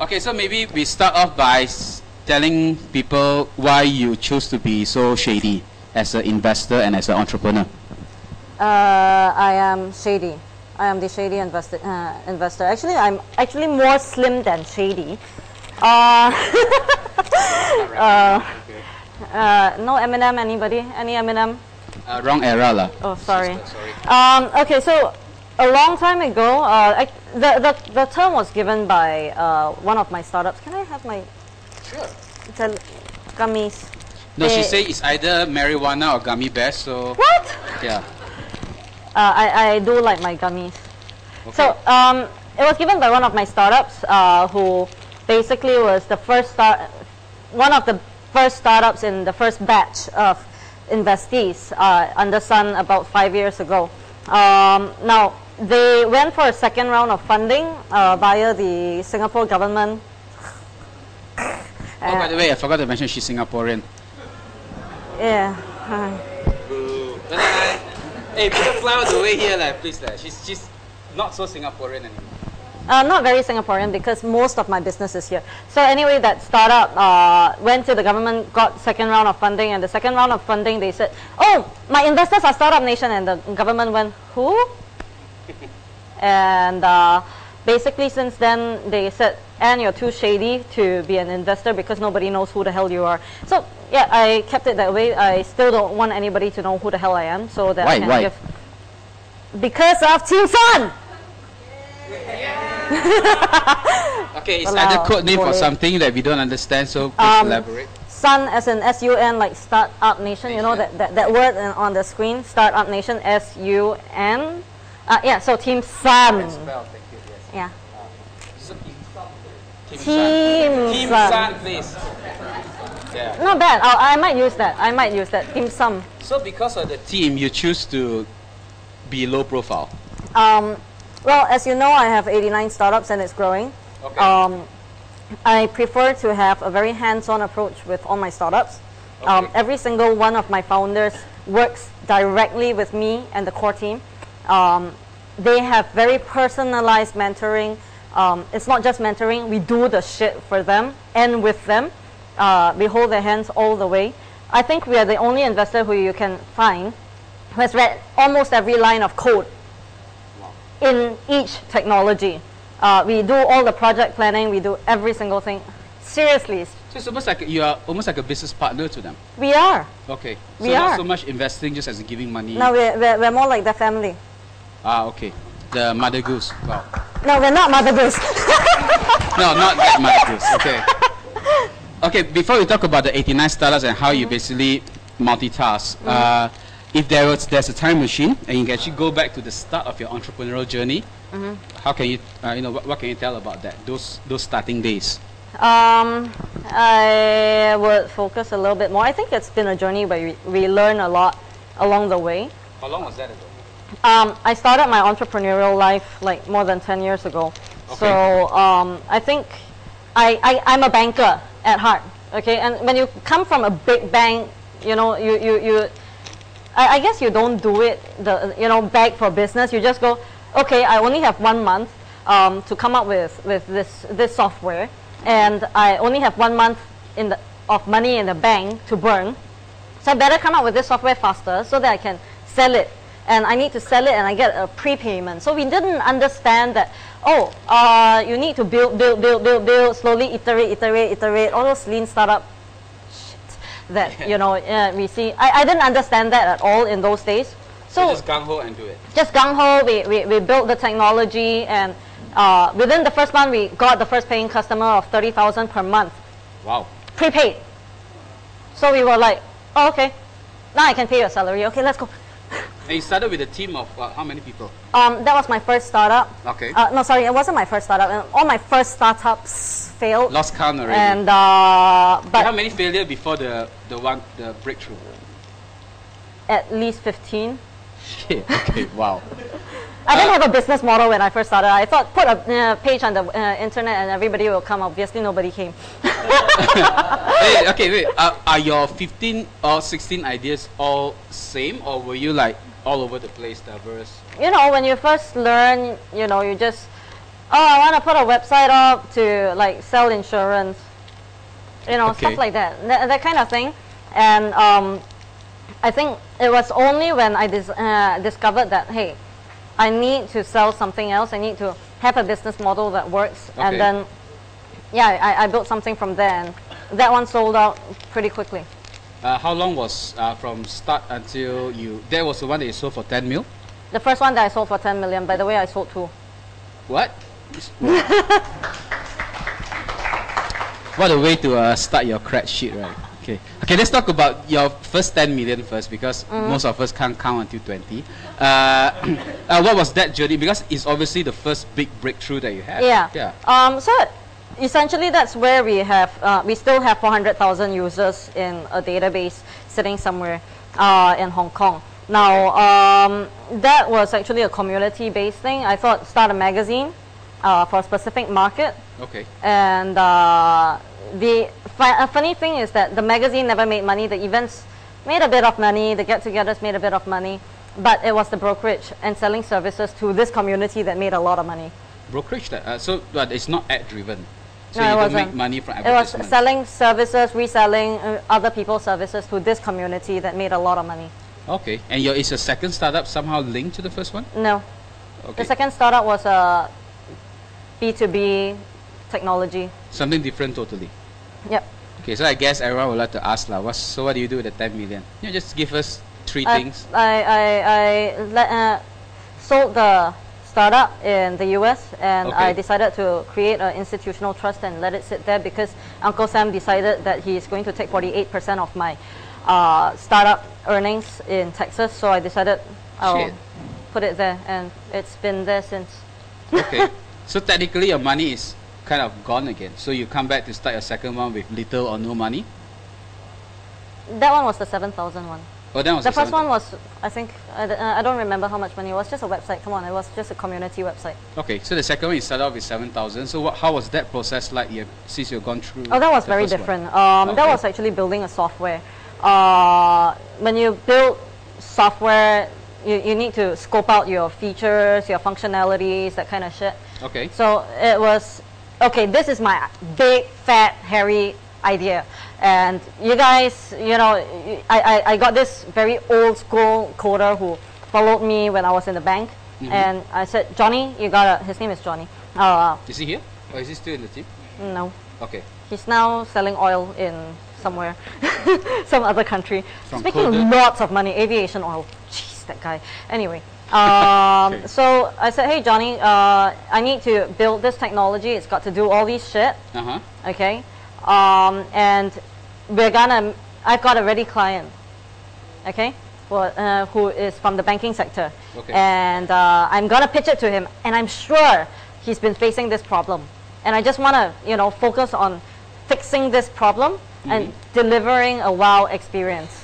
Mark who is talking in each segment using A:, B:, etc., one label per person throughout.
A: Okay, so maybe we start off by telling people why you chose to be so shady as an investor and as an entrepreneur.
B: I am Shady. I am the Shady investor. Actually, I'm actually more slim than Shady. No Eminem, anybody? Any Eminem?
A: Wrong era lah.
B: Oh, sorry.
A: Sorry.
B: Okay, so a long time ago, the term was given by one of my startups. Can I have my...
A: Sure.
B: Gummies?
A: No, she said it's either marijuana or gummy bears, so...
B: What?
A: Yeah.
B: I do like my gummies.
A: Okay.
B: So, it was given by one of my startups who basically was the one of the first startups in the first batch of investees under Sun about 5 years ago. Now, they went for a second round of funding via the Singapore government.
A: Oh, by the way, I forgot to mention she's Singaporean.
B: Yeah.
A: Boo. Hey, people fly all the way here, please. She's not so Singaporean anymore.
B: Not very Singaporean because most of my business is here. So anyway, that startup went to the government, got second round of funding, and the second round of funding they said, oh, my investors are Startup Nation, and the government went, who? And basically since then they said, Anne, you're too shady to be an investor because nobody knows who the hell you are. So yeah, I kept it that way. I still don't want anybody to know who the hell I am, so that I can give. Because of Team Sun!
A: Okay, it's either code name for something that we don't understand, so please elaborate.
B: Sun as in S-U-N, like Startup Nation, you know that word on the screen, Startup Nation, S-U-N. Yeah, so Team Sun.
A: Spell, thank you, yes.
B: Yeah.
A: Team Sun, please. Yeah.
B: Not bad. I might use that. I might use that. Team Sun.
A: So because of the team, you choose to be low profile?
B: Well, as you know, I have 89 startups and it's growing.
A: Okay.
B: I prefer to have a very hands-on approach with all my startups.
A: Okay.
B: Every single one of my founders works directly with me and the core team. They have very personalized mentoring. It's not just mentoring, we do the shit for them and with them. We hold their hands all the way. I think we are the only investor who you can find who has read almost every line of code in each technology. We do all the project planning, we do every single thing. Seriously.
A: So it's almost like you are almost like a business partner to them.
B: We are.
A: Okay. So
B: we
A: not
B: are.
A: so much investing just as giving money.
B: No, we're more like the family.
A: Ah, okay. The mother goose. Wow.
B: No, we're not mother goose.
A: No, not that mother goose. Okay. Okay, before we talk about the 89 startups and how you basically multitask, if there's a time machine and you can actually go back to the start of your entrepreneurial journey, how can you, what can you tell about that, those starting days?
B: I would focus a little bit more. I think it's been a journey where we learn a lot along the way.
A: How long was that ago?
B: I started my entrepreneurial life like more than 10 years ago. Okay. So I think I'm a banker at heart. Okay, and when you come from a big bank, you know, I guess you don't do it, beg for business. You just go, okay, I only have 1 month to come up with this software, and I only have 1 month of money in the bank to burn. So I better come up with this software faster so that I can sell it. And I need to sell it and I get a prepayment. So we didn't understand that, you need to build, slowly iterate, all those lean startup shit that, we see. I didn't understand that at all in those days. So
A: just gung-ho and do it.
B: Just gung-ho, we built the technology, and within the first month we got the first paying customer of 30,000 per month.
A: Wow.
B: Prepaid. So we were like, oh, okay, now I can pay your salary. Okay, let's go.
A: And you started with a team of how many people?
B: That was my first startup.
A: Okay.
B: No, sorry, it wasn't my first startup. All my first startups failed.
A: Lost count already.
B: And
A: but how many failure before the breakthrough?
B: At least 15.
A: Shit. Okay. Wow.
B: I didn't have a business model when I first started. I thought put a page on the internet and everybody will come. Obviously, nobody came.
A: Wait. Are your 15 or 16 ideas all same, or were you like all over the place, diverse?
B: When you first learn, you just oh, I want to put a website up to like sell insurance, you know, stuff like that, that kind of thing. And I think it was only when I discovered that, hey, I need to sell something else. I need to have a business model that works. And then, yeah, I built something from there. And that one sold out pretty quickly.
A: How long was from start until you... That was the one that you sold for 10 mil?
B: The first one that I sold for 10 million. By the way, I sold 2.
A: What? What a way to start your crack sheet, right? Okay. Okay, let's talk about your first 10 million first, because most of us can't count until 20. What was that journey? Because it's obviously the first big breakthrough that you had.
B: Yeah. So essentially, that's where we have, we still have 400,000 users in a database sitting somewhere in Hong Kong. Now, that was actually a community-based thing. I thought start a magazine for a specific market.
A: Okay.
B: And the funny thing is that the magazine never made money. The events made a bit of money. The get-togethers made a bit of money. But it was the brokerage and selling services to this community that made a lot of money.
A: Brokerage? But it's not ad-driven. So
B: no,
A: you don't make money from advertisements.
B: It was selling services, reselling other people's services to this community that made a lot of money.
A: Okay. And is your second startup somehow linked to the first one?
B: No.
A: Okay.
B: The second startup was a B2B technology.
A: Something different totally.
B: Yep.
A: Okay, so I guess everyone would like to ask, so what do you do with the 10 million? You know, just give us 3 things.
B: I sold the startup in the US, and I decided to create an institutional trust and let it sit there because Uncle Sam decided that he's going to take 48% of my startup earnings in Texas, so I decided I'll put it there, and it's been there since.
A: Okay, so technically your money is kind of gone again, so you come back to start your second one with little or no money?
B: That one was the 7,000 one.
A: Oh, that was
B: the first one was, I think, I don't remember how much money. It was just a website. Come on, it was just a community website.
A: Okay, so the second one you started off with 7,000. So how was that process like since you've gone through?
B: Oh, that was very different. That was actually building a software. When you build software, you need to scope out your features, your functionalities, that kind of shit.
A: Okay.
B: So it was, okay, this is my big, fat, hairy idea. And you guys, you know, I got this very old school coder who followed me when I was in the bank. And I said, Johnny, you gotta, his name is Johnny.
A: Is he here? Or is he still in the team?
B: No.
A: Okay.
B: He's now selling oil in somewhere, some other country.
A: From
B: Making lots of money, aviation oil. Jeez, that guy. Anyway, so I said, hey Johnny, I need to build this technology. It's got to do all these shit. Okay. And I've got a ready client, okay, who is from the banking sector.
A: Okay.
B: And I'm gonna pitch it to him, and I'm sure he's been facing this problem. And I just wanna, you know, focus on fixing this problem and delivering a wow experience.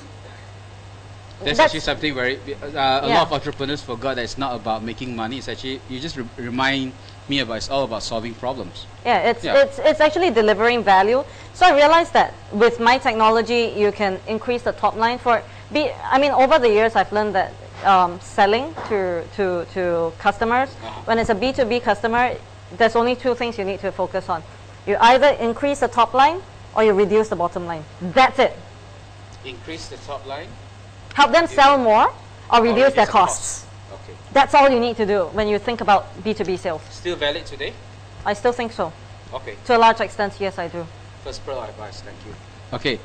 A: That's actually something very, a lot of entrepreneurs forgot that it's not about making money. It's actually, you just remind me about, it's all about solving problems.
B: Yeah, it's actually delivering value. So I realized that with my technology, you can increase the top line I mean, over the years, I've learned that selling to customers, when it's a B2B customer, there's only 2 things you need to focus on. You either increase the top line or you reduce the bottom line. That's it.
A: Increase the top line?
B: Help them sell more or reduce their costs.
A: Okay.
B: That's all you need to do when you think about B2B sales.
A: Still valid today?
B: I still think so.
A: Okay.
B: To a large extent, yes, I do.
A: First pro advice, thank you. Okay,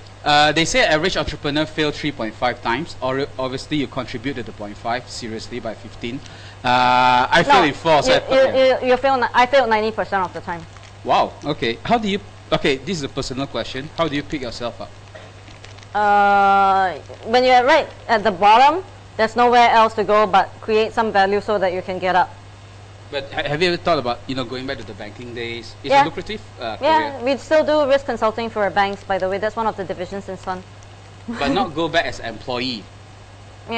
A: they say average entrepreneur fail 3.5 times. Or obviously, you contribute to the 0.5 seriously by 15. I failed in 4. So
B: I failed 90% of the time.
A: Wow. Okay. How do you? Okay, this is a personal question. How do you pick yourself up?
B: When you're right at the bottom, there's nowhere else to go but create some value so that you can get up.
A: But have you ever thought about, you know, going back to the banking days? Is it lucrative?
B: Yeah, we still do risk consulting for our banks, by the way. That's one of the divisions in Sun.
A: But not go back as employee?
B: No,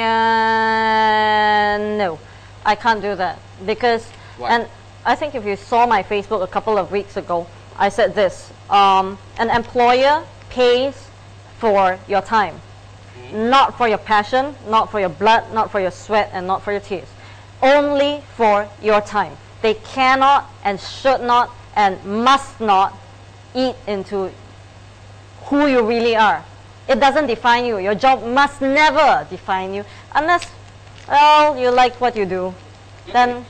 B: I can't do that because,
A: Why?
B: And I think if you saw my Facebook a couple of weeks ago, I said this, an employer pays for your time, not for your passion, not for your blood, not for your sweat, and not for your tears. Only for your time. they cannot and should not and must not eat into who you really are. It doesn't define you. Your job must never define you unless, well, you like what you do. Then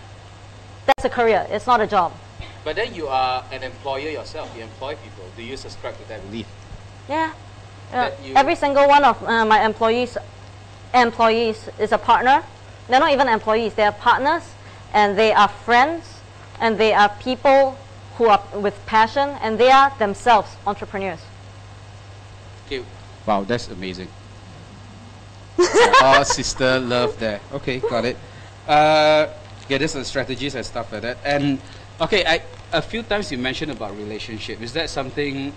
B: that's a career. It's not a job.
A: But then you are an employer yourself. You employ people. Do you subscribe to that belief?
B: Yeah. Every single one of my employees is a partner. They're not even employees. They are partners, and they are friends, and they are people who are with passion, and they are themselves entrepreneurs.
A: Okay. Wow, that's amazing. Oh, sister love there. Okay, got it. Yeah, there's some strategies and stuff like that. And okay, a few times you mentioned about relationship. Is that something?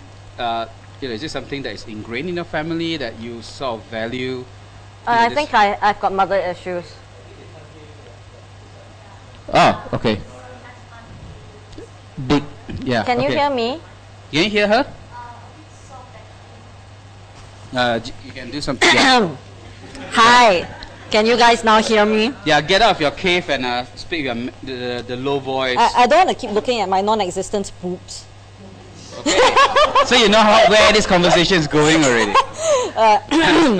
A: Is it something that is ingrained in your family that you sort of value?
B: I think I've got mother issues.
A: Oh, okay. Big, yeah.
B: Can you hear me?
A: Can you hear her? You can do something. Yeah.
B: Hi. Can you guys now hear me?
A: Yeah, get out of your cave and speak the low voice.
B: I don't want to keep looking at my non-existent boobs.
A: Okay. So you know where this conversation is going already.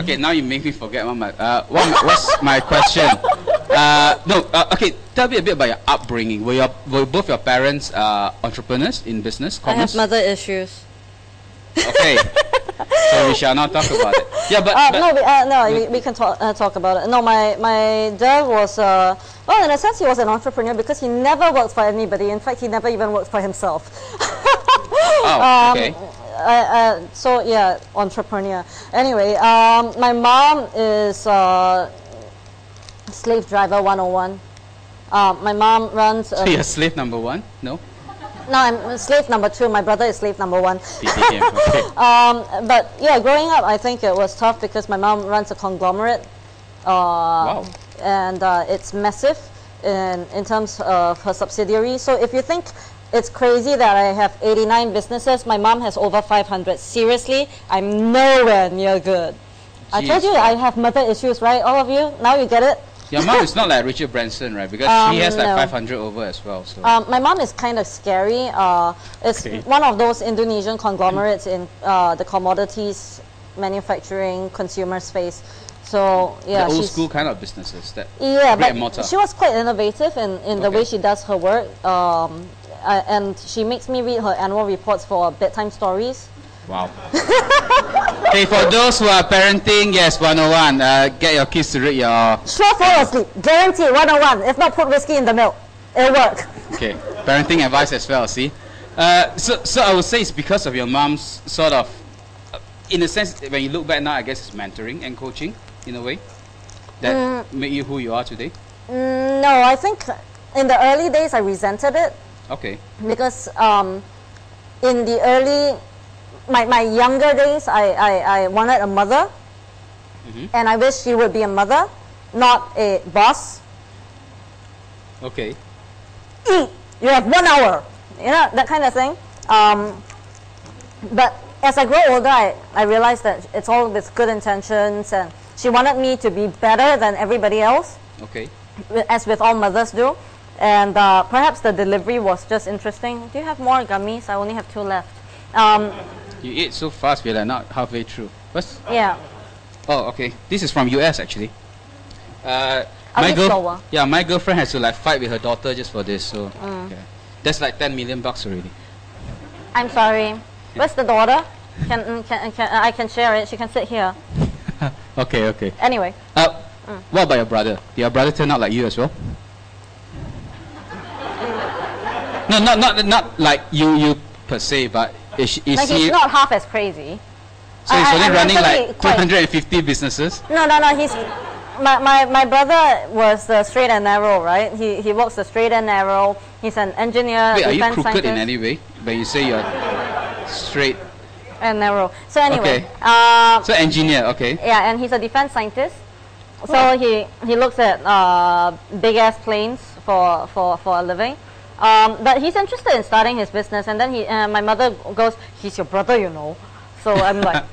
A: Okay, now you make me forget what's my question. Okay, tell me a bit about your upbringing. Were both your parents entrepreneurs in business, commerce?
B: I have mother issues.
A: Okay. So we shall not talk about it. Yeah,
B: we can talk about it. No, my dad was well, in a sense, he was an entrepreneur because he never worked for anybody. In fact, he never even worked for himself.
A: Oh, okay.
B: So yeah, entrepreneur. Anyway, my mom is slave driver 101. My mom runs.
A: So you're slave number 1? No.
B: No, I'm slave number 2. My brother is slave number 1.
A: Okay.
B: But yeah, growing up, I think it was tough because my mom runs a conglomerate.
A: Wow.
B: And it's massive in terms of her subsidiaries. So if you think it's crazy that I have 89 businesses, my mom has over 500. Seriously, I'm nowhere near good. Jeez. I told you I have mother issues, right? All of you? Now you get it?
A: Your mom is not like Richard Branson, right? Because she has like 500 over as well. So.
B: My mom is kind of scary. It's one of those Indonesian conglomerates in the commodities, manufacturing, consumer space. So yeah,
A: the old school kind of businesses.
B: But she was quite innovative in the way she does her work. And she makes me read her annual reports for bedtime stories.
A: Wow. Okay, for those who are parenting, yes, 101. Get your kids to read your...
B: Sure, fall asleep. Guarantee, 101. If not, put whiskey in the milk. It'll work.
A: Okay, parenting advice as well, see? So I would say it's because of your mom's sort of... in a sense, when you look back now, I guess it's mentoring and coaching, in a way, that made you who you are today?
B: No, I think in the early days, I resented it.
A: Okay.
B: Because in the early... My younger days, I wanted a mother, and I wish she would be a mother, not a boss.
A: Okay.
B: Eat! You have 1 hour! You know, that kind of thing. But as I grow older, I realized that it's all with good intentions, and she wanted me to be better than everybody else.
A: Okay.
B: As with all mothers do. And perhaps the delivery was just interesting. Do you have more gummies? I only have 2 left.
A: You ate so fast, we're like not halfway through. What's?
B: Yeah.
A: Oh, okay. This is from US actually. My girlfriend has to like fight with her daughter just for this. So okay. That's like 10 million bucks already.
B: I'm sorry. Where's the daughter? I can share it. She can sit here.
A: Okay.
B: Anyway.
A: What about your brother? Did your brother turn out like you as well? No, not like you per se, but is
B: he's not half as crazy.
A: So he's only running like 250 businesses?
B: No. He's my brother was straight and narrow, right? He works the straight and narrow. He's an engineer.
A: Wait, are you crooked in any way? When you say you're straight
B: and narrow. So anyway,
A: so engineer, okay.
B: Yeah, and he's a defense scientist. So he looks at big ass planes for a living. But he's interested in starting his business, and then my mother goes, "He's your brother, you know." So I'm like,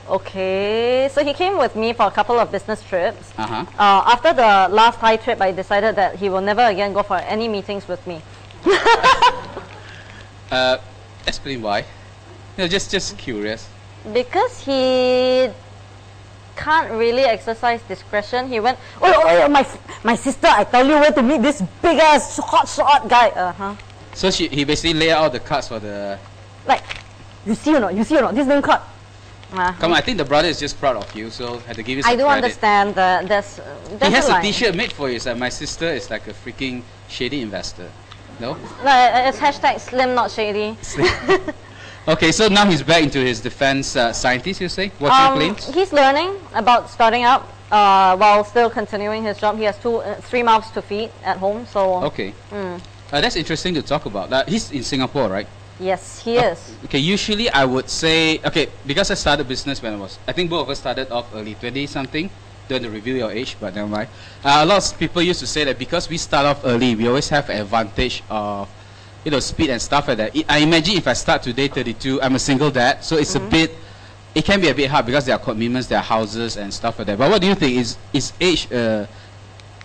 B: okay. So he came with me for a couple of business trips. After the last Thai trip, I decided that he will never again go for any meetings with me.
A: Explain why. Just curious.
B: Because he can't really exercise discretion. He went, oh, my sister, I tell you where to meet this big ass hot guy.
A: So he basically laid out the cards for the...
B: Like, you see or not, this name card.
A: Come on, I think the brother is just proud of you, so I had to give you some
B: I do
A: credit.
B: Understand that there's
A: he has
B: a
A: a t-shirt made for you. My sister is like a freaking shady investor. No?
B: No, it's hashtag slim not shady.
A: Okay, so now he's back into his defense scientist, you say? Watching planes?
B: He's learning about starting up while still continuing his job. He has 3 mouths to feed at home, so...
A: Okay. That's interesting to talk about. He's in Singapore, right?
B: Yes, he is.
A: Okay, usually I would say, okay, because I started business when I think both of us started off early, 20-something. Don't reveal your age, but never mind. A lot of people used to say that because we start off early, we always have an advantage of, speed and stuff like that. I imagine if I start today, 32, I'm a single dad, so it's it can be a bit hard because there are commitments, there are houses and stuff like that. But what do you think? Is age a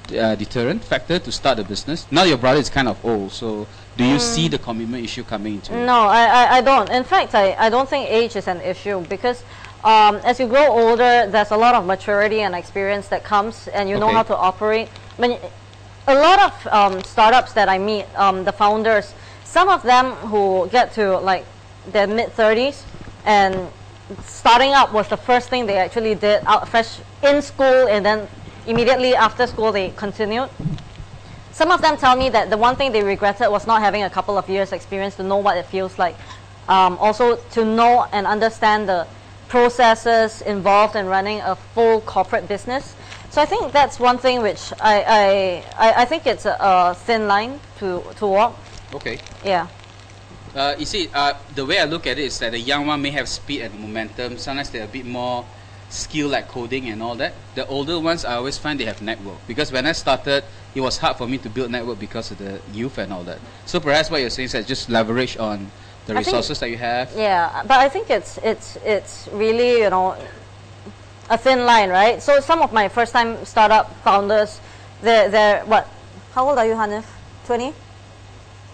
A: deterrent factor to start a business? Now your brother is kind of old, so do you see the commitment issue coming into it?
B: No, I don't. In fact, I don't think age is an issue because as you grow older, there's a lot of maturity and experience that comes, and you know how to operate. A lot of startups that I meet, the founders, some of them who get to like their mid-30s and starting up was the first thing they actually did out fresh in school, and then immediately after school they continued. Some of them tell me that the one thing they regretted was not having a couple of years experience to know what it feels like. Also to know and understand the processes involved in running a full corporate business. So I think that's one thing which I think it's a thin line to walk.
A: Okay.
B: Yeah.
A: You see, the way I look at it is that the young one may have speed and momentum. Sometimes they're a bit more skill like coding and all that. The older ones, I always find they have network. Because when I started, it was hard for me to build network because of the youth and all that. So perhaps what you're saying is that just leverage on the resources that you have.
B: Yeah, but I think it's really, a thin line, right? So some of my first time startup founders, they're what? How old are you, Hanif? 20?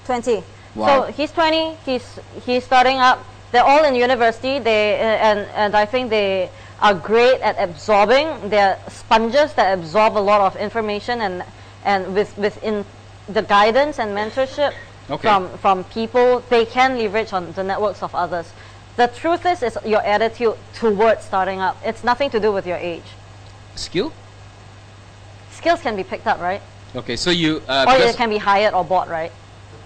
B: 20.
A: Wow.
B: So he's 20, he's starting up. They're all in university. And I think they are great at absorbing. They're sponges that absorb a lot of information and within the guidance and mentorship from people, they can leverage on the networks of others. The truth is your attitude towards starting up. It's nothing to do with your age.
A: Skill?
B: Skills can be picked up, right?
A: Okay, so you...
B: or it can be hired or bought, right?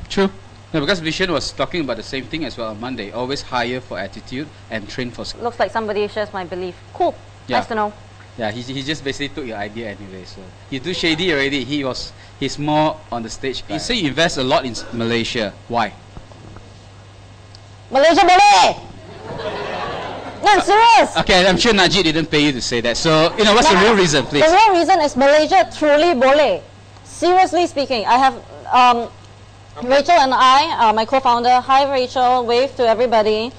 A: True. No, because Vishen was talking about the same thing as well on Monday. Always hire for attitude and train for skill.
B: Looks like somebody shares my belief. Cool.
A: Yeah.
B: Nice to know.
A: Yeah, he just basically took your idea anyway. So you do Shady already. He's more on the stage. You say you invest a lot in Malaysia. Why?
B: Malaysia boleh. No, I'm serious.
A: Okay, I'm sure Najib didn't pay you to say that. So what's the real reason, please?
B: The real reason is Malaysia truly boleh. Seriously speaking, I have Rachel and I, my co-founder. Hi, Rachel. Wave to everybody.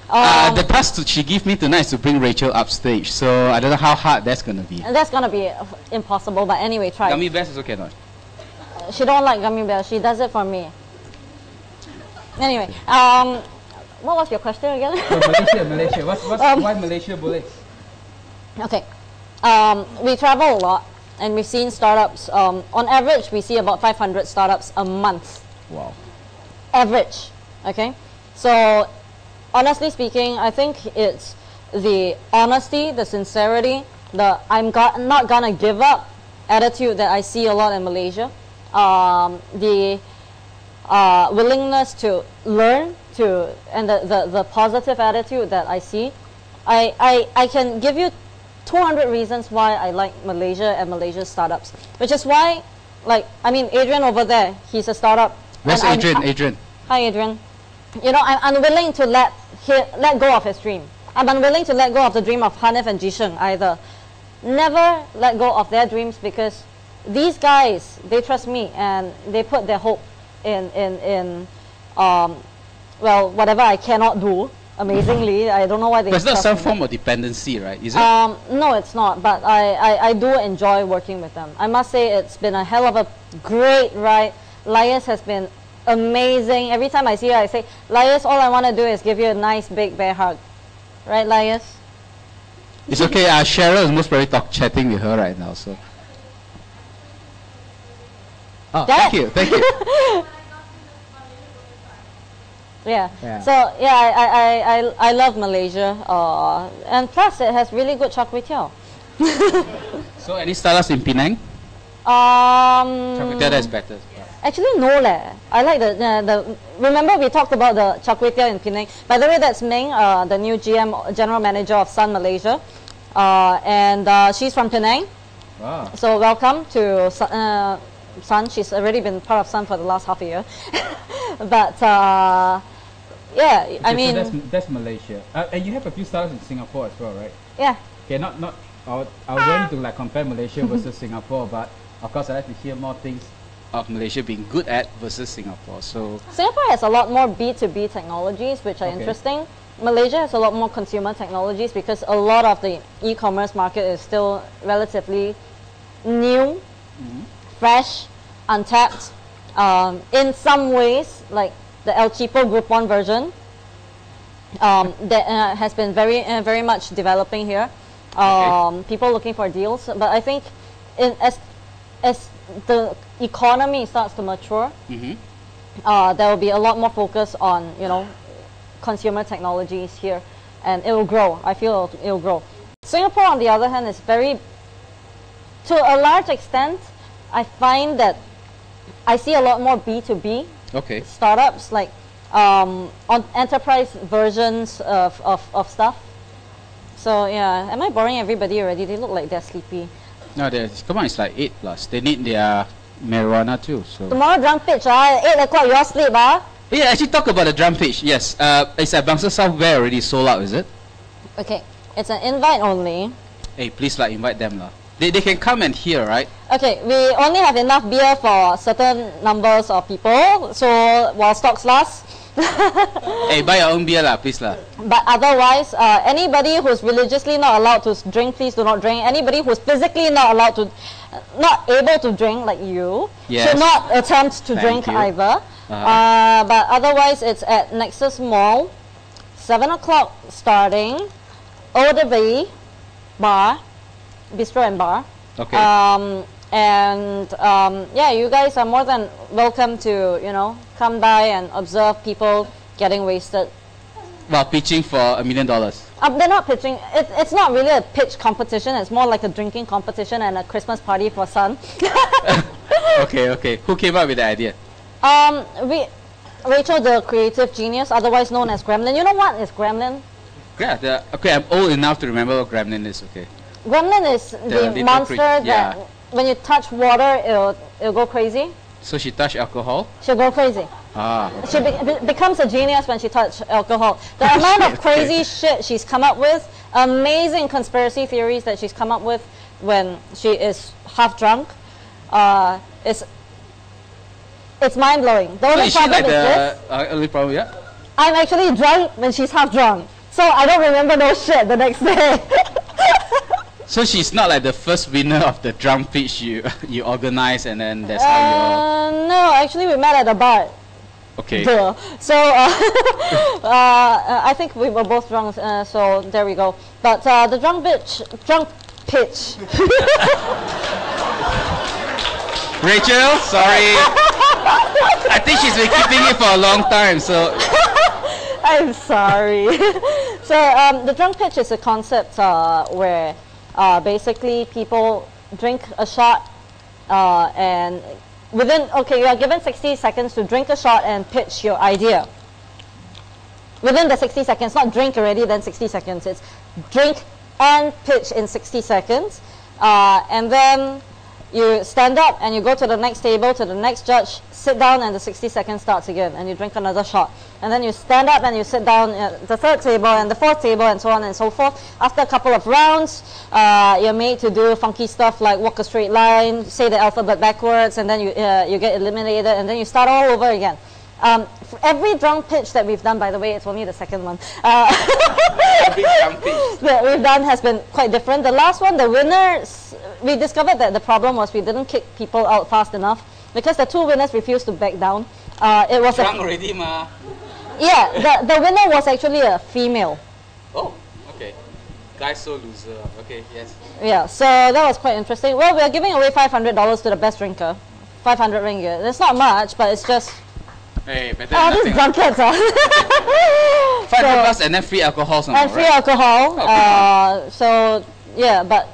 A: The task she gave me tonight is to bring Rachel upstage, so I don't know how hard that's going to be.
B: And that's going to be impossible, but anyway, try.
A: Gummy bears is okay or not?
B: She don't like gummy bears. She does it for me. Anyway, what was your question again?
A: Malaysia. Why Malaysia boleh?
B: Okay. We travel a lot, and we've seen startups. On average, we see about 500 startups a month.
A: Wow.
B: Average. Okay. So, honestly speaking, I think it's the honesty, the sincerity, the not gonna give up attitude that I see a lot in Malaysia. The willingness to learn, and the positive attitude that I see. I can give you 200 reasons why I like Malaysia and Malaysia's startups, which is why, Adrian over there, he's a startup.
A: Where's Adrian? Adrian. Hi,
B: Adrian. I'm unwilling to let go of his dream. I'm unwilling to let go of the dream of Hanif and Jisheng either. Never let go of their dreams, because these guys, they trust me and they put their hope in whatever I cannot do. Amazingly, I don't know why they.
A: But it's not some form of dependency, right? Is it?
B: No, it's not. But I do enjoy working with them. I must say it's been a hell of a great ride. Lias has been amazing. Every time I see her, I say, Lias, all I want to do is give you a nice big bear hug. Right, Lias?
A: It's okay. Cheryl is most probably chatting with her right now. So. Oh, thank you. Thank you.
B: Yeah. So yeah, I love Malaysia, and plus it has really good char kway teow.
A: So any styles in Penang? Char kway teow is better.
B: Actually, no leh. I like the. Remember we talked about the char kway teow in Penang. By the way, that's Ming, the new GM, General Manager of Sun Malaysia, and she's from Penang.
A: Wow.
B: So welcome to Sun. She's already been part of Sun for the last half a year. But yeah,
A: okay,
B: I mean,
A: so that's Malaysia, and you have a few styles in Singapore as well, right?
B: Yeah.
A: Okay, not I was going to like compare Malaysia versus Singapore, but of course I like to hear more things of Malaysia being good at versus Singapore. So
B: Singapore has a lot more B2B technologies, which are interesting. Malaysia has a lot more consumer technologies because a lot of the e-commerce market is still relatively new, fresh, untapped. In some ways, like the El Cheapo Group 1 version, that has been very much developing here. People looking for deals, but I think as the economy starts to mature, there will be a lot more focus on consumer technologies here, and it will grow. I feel it will grow. Singapore, on the other hand, is to a large extent, I find that I see a lot more B2B startups, like on enterprise versions of stuff. So yeah, am I boring everybody already? They look like they're sleepy.
A: No, come on, it's like 8+. They need their marijuana too. So
B: tomorrow drum pitch, 8 o'clock you all sleep,
A: Yeah, actually talk about the drum pitch. Yes, it's at Bangsar Southware already sold out, is it?
B: Okay, it's an invite only.
A: Hey, please invite them lah. They can come and hear, right?
B: Okay, we only have enough beer for certain numbers of people, so while stocks last.
A: Hey, buy your own beer lah, please lah.
B: But otherwise, anybody who's religiously not allowed to drink, please do not drink. Anybody who's physically not able to drink, like you, should not attempt to drink either. But otherwise, it's at Nexus Mall, 7 o'clock starting, Eau de Vie Bar, Bistro and Bar.
A: Okay.
B: Yeah, you guys are more than welcome to, come by and observe people getting wasted.
A: Well, pitching for $1 million.
B: They're not pitching. It's not really a pitch competition. It's more like a drinking competition and a Christmas party for Sun.
A: Okay. Who came up with the idea?
B: Rachel, the creative genius, otherwise known as Gremlin. You know what is Gremlin?
A: Yeah. Okay, I'm old enough to remember what Gremlin is. Okay.
B: Gremlin is the monster that when you touch water, it'll go crazy.
A: So she touched alcohol?
B: She'll go crazy. She becomes a genius when she touches alcohol. The amount of crazy shit she's come up with, amazing conspiracy theories that she's come up with when she is half drunk, it's mind-blowing. The only problem is this.
A: Only problem, yeah?
B: I'm actually drunk when she's half drunk. So I don't remember no shit the next day.
A: So she's not like the first winner of the drum pitch you organize, and then that's how you all...
B: No, actually we met at a bar.
A: Okay.
B: Duh. So I think we were both drunk, so there we go. But the drunk pitch.
A: Rachel, sorry. I think she's been keeping it for a long time, so...
B: I'm sorry. So the drunk pitch is a concept where basically people drink a shot and you are given 60 seconds to drink a shot and pitch your idea. Within the 60 seconds, not drink already, then 60 seconds. It's drink and pitch in 60 seconds. And then you stand up and you go to the next table, to the next judge, sit down, and the 60 seconds starts again, and you drink another shot. And then you stand up and you sit down at the third table and the fourth table, and so on and so forth. After a couple of rounds, you're made to do funky stuff like walk a straight line, say the alphabet backwards, and then you get eliminated, and then you start all over again. For every drum pitch that we've done, by the way, it's only the second one.
A: Every drum pitch
B: that we've done has been quite different. The last one, the winners, we discovered that the problem was we didn't kick people out fast enough because the two winners refused to back down. It was
A: drunk already, ma.
B: Yeah, the winner was actually a female.
A: Oh, okay. Guy so loser. Okay, yes.
B: Yeah, so that was quite interesting. Well, we are giving away $500 to the best drinker. 500 ringgit. It's not much, but it's just...
A: Hey, better than
B: these drunkards,
A: 500 plus and then free alcohol somehow,
B: and free alcohol.
A: Okay.
B: So, yeah, but...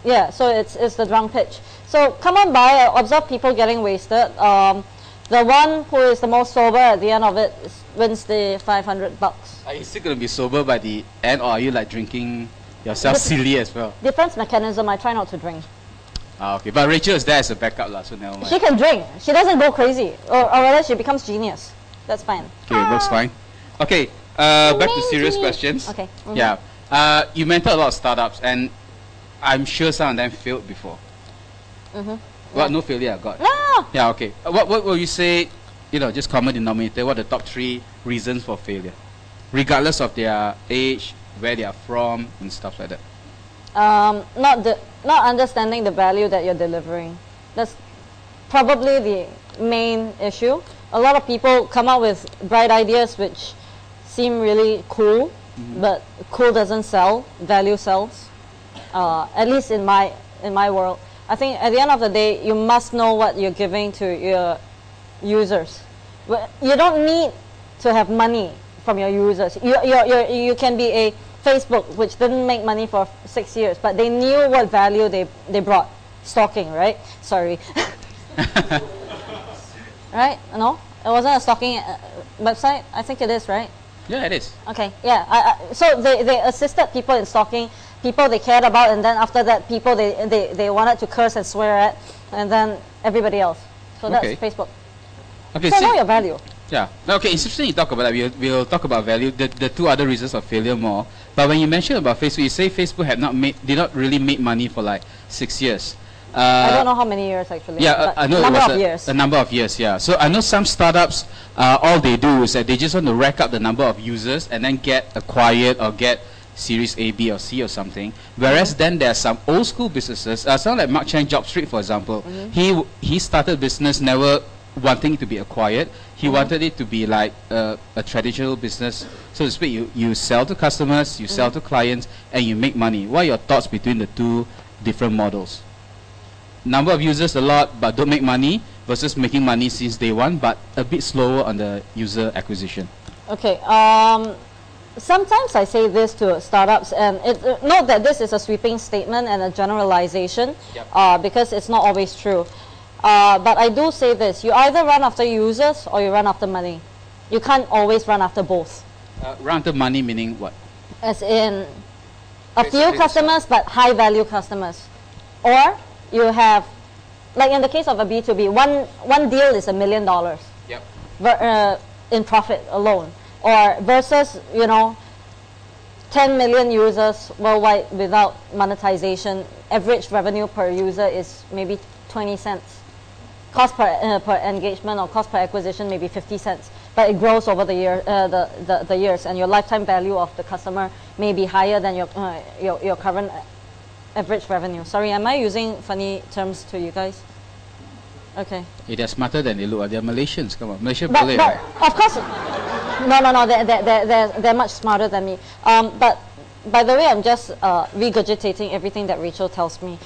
B: Yeah, so it's the drunk pitch. So, come on by, observe people getting wasted. The one who is the most sober at the end of it wins the $500.
A: Are you still going to be sober by the end, or are you like drinking yourself silly as well?
B: Defense mechanism, I try not to drink.
A: Ah, okay. But Rachel is there as a backup, so never mind.
B: She can drink. She doesn't go crazy. Or rather, she becomes genius. That's fine.
A: Okay, works fine. Okay, back to serious questions.
B: Okay.
A: Yeah. You mentored a lot of startups, and I'm sure some of them failed before. What? No failure, God?
B: No!
A: Yeah, okay. What will you say, just common denominator, what are the top 3 reasons for failure? Regardless of their age, where they are from, and stuff like that.
B: Not understanding the value that you're delivering. That's probably the main issue. A lot of people come out with bright ideas which seem really cool, but cool doesn't sell, value sells. At least in my world. I think at the end of the day, you must know what you're giving to your users. You don't need to have money from your users. You can be a Facebook, which didn't make money for 6 years, but they knew what value they brought. Stalking, right? Sorry. Right? No? It wasn't a stalking website? I think it is, right?
A: Yeah, it is.
B: Okay, yeah. So they assisted people in stalking people they cared about, and then after that, people they wanted to curse and swear at, and then everybody else. So that's Facebook.
A: Okay,
B: so know your value.
A: Yeah. Okay, it's interesting you talk about that. We'll talk about value, the 2 other reasons of failure more. But when you mention about Facebook, you say Facebook did not really make money for like 6 years.
B: I don't know how many years actually.
A: Yeah, I know
B: number
A: it was
B: of years.
A: A number of years, yeah. So I know some startups, all they do is that they just want to rack up the number of users and then get acquired or get Series A, B, or C or something. Whereas then there are some old school businesses, sound like Anne Cheng Job Street, for example. He started business never wanting it to be acquired. He wanted it to be like a traditional business, so to speak. You sell to customers, you sell to clients, and you make money. What are your thoughts between the 2 different models? Number of users a lot, but don't make money, versus making money since day one, but a bit slower on the user acquisition. Okay.
B: Sometimes I say this to startups, and note that this is a sweeping statement and a generalization, because it's not always true. But I do say this: you either run after users or you run after money. You can't always run after both.
A: Run after money meaning what?
B: As in a few customers, but high value customers. Or you have, like in the case of a B2B, one deal is $1 million.
A: Yep.
B: In profit alone. Or versus, 10 million users worldwide without monetization. Average revenue per user is maybe 20 cents. Cost per engagement or cost per acquisition maybe 50 cents. But it grows over the years, and your lifetime value of the customer may be higher than your current average revenue. Sorry, am I using funny terms to you guys? Okay.
A: They're smarter than they look. They're Malaysians. Come on, Malaysian.
B: But of course, no. They're much smarter than me. But by the way, I'm just regurgitating everything that Rachel tells me.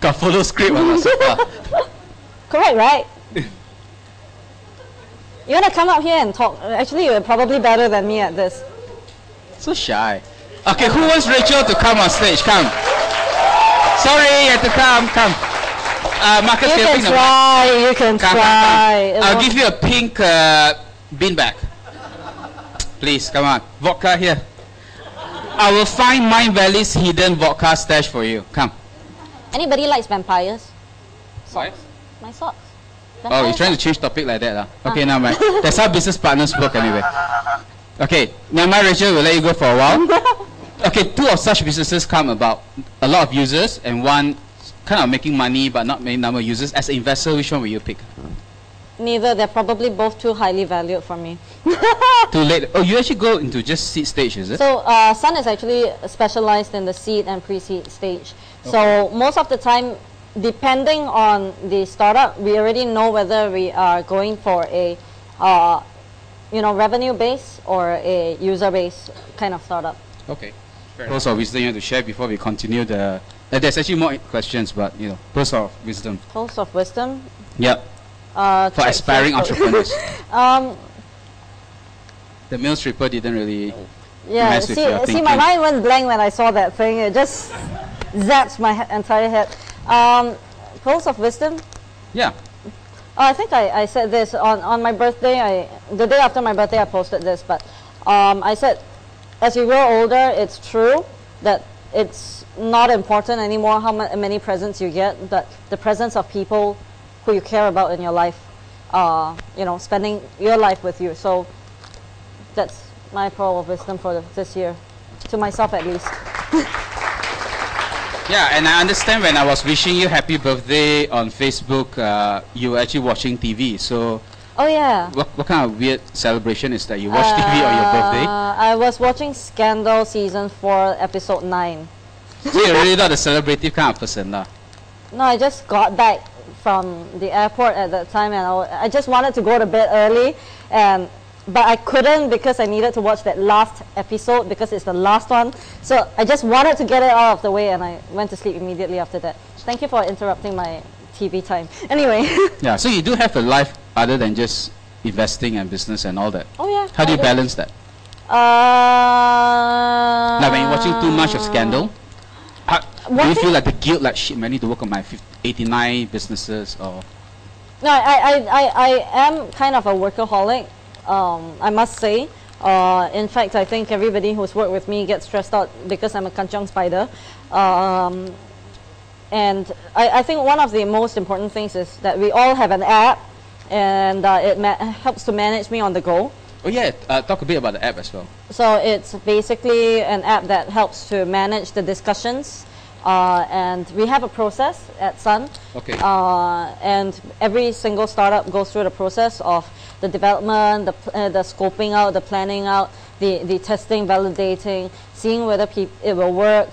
A: Got follow script so far.
B: Correct, right? You want to come up here and talk? Actually, you're probably better than me at this.
A: So shy. Okay, who wants Rachel to come on stage? Come. Sorry, you have to come. Come. Marcus,
B: you can try. You can try.
A: Come. I'll give you a pink beanbag. Please, come on. Vodka here. I will find Mind Valley's hidden vodka stash for you. Come.
B: Anybody likes vampires?
A: Socks?
B: My socks.
A: Oh, you're trying to change topic like that, Okay, now mind. That's how business partners work anyway. Okay, now my Rachel will let you go for a while. Okay, 2 of such businesses come about. A lot of users and one kind of making money but not many number of users. As an investor, which one will you pick?
B: Neither. They're probably both too highly valued for me.
A: Too late. Oh, you actually go into just seed stage, is it?
B: So Sun is actually specialized in the seed and pre-seed stage. Okay. So most of the time, depending on the startup, we already know whether we are going for a revenue base or a user base kind of startup.
A: Okay. Pearls of wisdom you want to share before we continue the. There's actually more questions, but pearls of wisdom.
B: Pearls of wisdom.
A: Yep. For aspiring entrepreneurs. The male stripper didn't really.
B: Yeah. See, my mind went blank when I saw that thing. It just zapped my entire head. Pearls of wisdom.
A: Yeah.
B: I think I said this on my birthday. The day after my birthday, I posted this. But I said, as you grow older, it's true that it's not important anymore how many presents you get, but the presence of people who you care about in your life, spending your life with you. So that's my pearl of wisdom for this year, to myself at least.
A: Yeah, and I understand when I was wishing you happy birthday on Facebook, you were actually watching TV. So,
B: oh yeah.
A: What kind of weird celebration is that? You watch TV on your birthday?
B: I was watching Scandal season 4, episode 9.
A: So you're really not a celebrative kind of person, lah?
B: No, I just got back from the airport at that time, and I just wanted to go to bed early, but I couldn't because I needed to watch that last episode because it's the last one. So I just wanted to get it out of the way, and I went to sleep immediately after that. Thank you for interrupting my TV time. Anyway. Yeah,
A: so you do have a life other than just investing and business and all that.
B: Oh yeah.
A: How do you balance that? Like when you're watching too much of Scandal, do you feel like the guilt, like shit, I need to work on my 89 businesses, or?
B: No, I am kind of a workaholic. I must say. In fact, I think everybody who's worked with me gets stressed out because I'm a kanchong spider. And I think one of the most important things is that we all have an app, and it helps to manage me on the go.
A: Oh yeah, talk a bit about the app as well.
B: So it's basically an app that helps to manage the discussions. And we have a process at Sun.
A: Okay.
B: And every single startup goes through the process of the development, the scoping out, the planning out, the testing, validating, seeing whether it will work.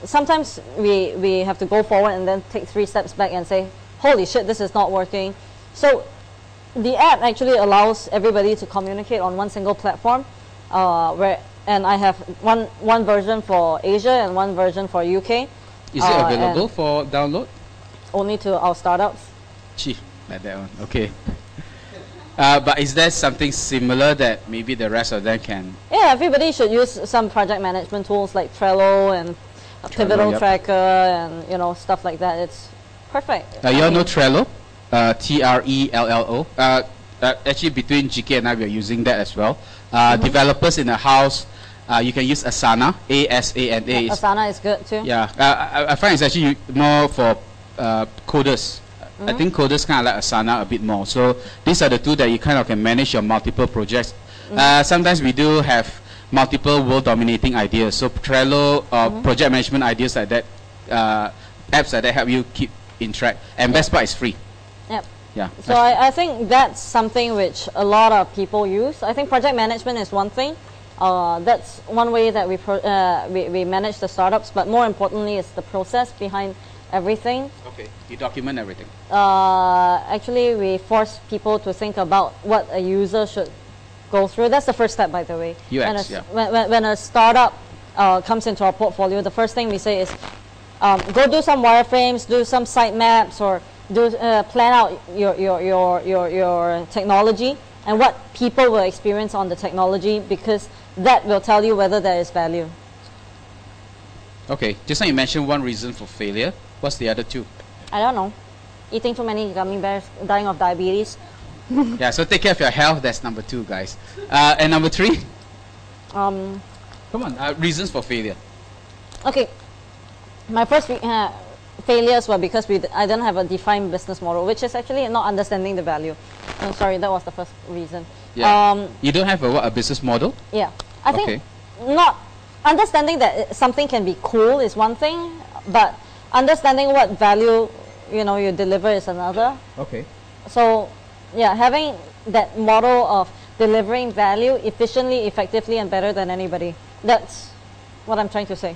B: Sometimes we have to go forward and then take 3 steps back and say, holy shit, this is not working. So the app actually allows everybody to communicate on one single platform, and I have one version for Asia and one version for UK.
A: Is it available for download?
B: Only to our startups.
A: Gee, like that one. Okay. But is there something similar that maybe the rest of them can?
B: Yeah, everybody should use some project management tools like Trello and Pivotal Tracker and stuff like that. It's perfect.
A: You all know Trello? Trello. Actually, between GK and I, we are using that as well. Developers in the house, you can use Asana, Asana.
B: Yeah, Asana is good too.
A: Yeah, I find it's actually more for coders. I think coders kind of like Asana a bit more. So these are the two that you kind of can manage your multiple projects. Sometimes we do have multiple world-dominating ideas. So Trello, project management ideas like that, apps like that help you keep in track. And best part is free.
B: Yep.
A: Yeah.
B: So I think that's something which a lot of people use. I think project management is one thing. That's one way that we manage the startups. But more importantly, it's the process behind everything.
A: Okay. You document everything.
B: Actually, we force people to think about what a user should go through. That's the first step, by the way.
A: UX,
B: when a startup comes into our portfolio, the first thing we say is go do some wireframes, do some site maps, or plan out your technology and what people will experience on the technology, because that will tell you whether there is value.
A: Okay, just now you mentioned one reason for failure. What's the other two?
B: I don't know. Eating too many gummy bears, dying of diabetes.
A: Yeah, so take care of your health. That's number 2, guys. And number 3? Come on, reasons for failure.
B: Okay, my first failures were because I didn't have a defined business model, which is actually not understanding the value. I'm sorry, that was the first reason.
A: Yeah. You don't have a business model?
B: Yeah. I think not understanding that something can be cool is one thing, but understanding what value you deliver is another.
A: Okay.
B: So yeah, having that model of delivering value efficiently, effectively, and better than anybody. That's what I'm trying to say.